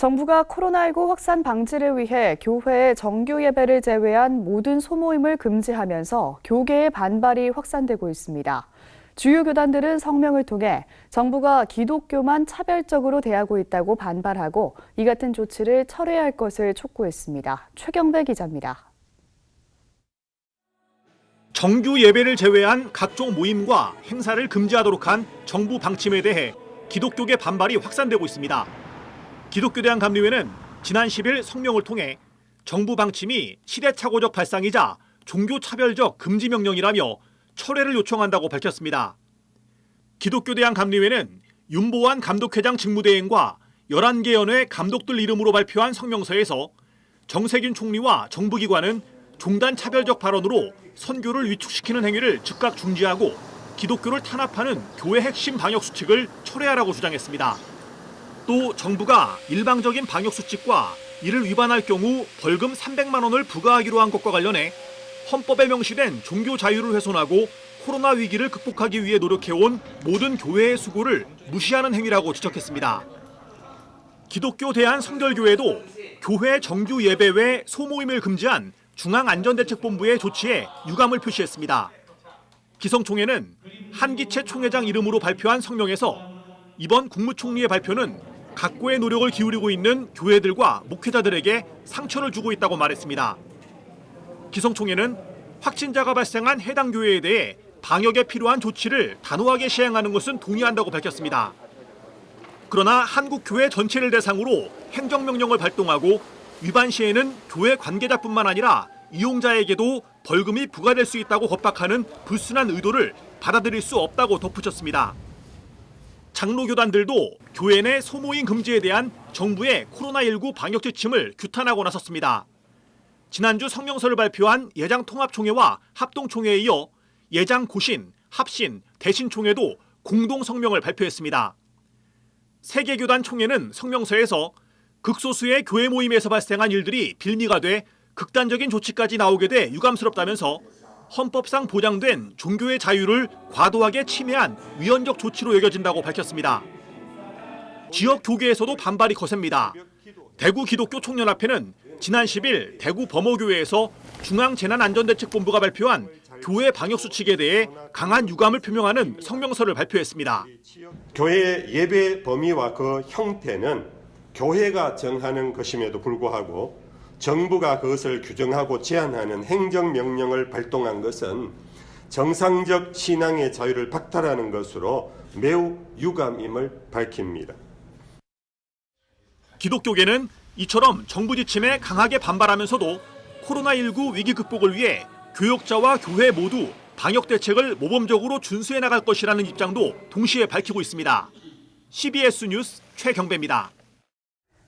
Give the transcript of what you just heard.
정부가 코로나19 확산 방지를 위해 교회의 정규 예배를 제외한 모든 소모임을 금지하면서 교계의 반발이 확산되고 있습니다. 주요 교단들은 성명을 통해 정부가 기독교만 차별적으로 대하고 있다고 반발하고 이 같은 조치를 철회해야 할 것을 촉구했습니다. 최경배 기자입니다. 정규 예배를 제외한 각종 모임과 행사를 금지하도록 한 정부 방침에 대해 기독교계 반발이 확산되고 있습니다. 기독교대한감리회는 지난 10일 성명을 통해 정부 방침이 시대착오적 발상이자 종교차별적 금지 명령이라며 철회를 요청한다고 밝혔습니다. 기독교대한감리회는 윤보환 감독회장 직무대행과 11개 연회 감독들 이름으로 발표한 성명서에서 정세균 총리와 정부기관은 종단 차별적 발언으로 선교를 위축시키는 행위를 즉각 중지하고 기독교를 탄압하는 교회 핵심 방역수칙을 철회하라고 주장했습니다. 또 정부가 일방적인 방역수칙과 이를 위반할 경우 벌금 300만 원을 부과하기로 한 것과 관련해 헌법에 명시된 종교 자유를 훼손하고 코로나 위기를 극복하기 위해 노력해온 모든 교회의 수고를 무시하는 행위라고 지적했습니다. 기독교 대한성결교회도 교회 정규 예배 외 소모임을 금지한 중앙안전대책본부의 조치에 유감을 표시했습니다. 기성총회는 한기채 총회장 이름으로 발표한 성명에서 이번 국무총리의 발표는 각고의 노력을 기울이고 있는 교회들과 목회자들에게 상처를 주고 있다고 말했습니다. 기성총회는 확진자가 발생한 해당 교회에 대해 방역에 필요한 조치를 단호하게 시행하는 것은 동의한다고 밝혔습니다. 그러나 한국교회 전체를 대상으로 행정명령을 발동하고 위반 시에는 교회 관계자뿐만 아니라 이용자에게도 벌금이 부과될 수 있다고 겁박하는 불순한 의도를 받아들일 수 없다고 덧붙였습니다. 장로교단들도 교회 내 소모임 금지에 대한 정부의 코로나19 방역 지침을 규탄하고 나섰습니다. 지난주 성명서를 발표한 예장통합총회와 합동총회에 이어 예장고신, 합신, 대신총회도 공동 성명을 발표했습니다. 세계교단 총회는 성명서에서 극소수의 교회 모임에서 발생한 일들이 빌미가 돼 극단적인 조치까지 나오게 돼 유감스럽다면서 헌법상 보장된 종교의 자유를 과도하게 침해한 위헌적 조치로 여겨진다고 밝혔습니다. 지역 교계에서도 반발이 거셉니다. 대구 기독교 총연합회는 지난 10일 대구 범어교회에서 중앙재난안전대책본부가 발표한 교회 방역수칙에 대해 강한 유감을 표명하는 성명서를 발표했습니다. 교회의 예배 범위와 그 형태는 교회가 정하는 것임에도 불구하고 정부가 그것을 규정하고 제한하는 행정명령을 발동한 것은 정상적 신앙의 자유를 박탈하는 것으로 매우 유감임을 밝힙니다. 기독교계는 이처럼 정부 지침에 강하게 반발하면서도 코로나19 위기 극복을 위해 교역자와 교회 모두 방역 대책을 모범적으로 준수해 나갈 것이라는 입장도 동시에 밝히고 있습니다. CBS 뉴스 최경배입니다.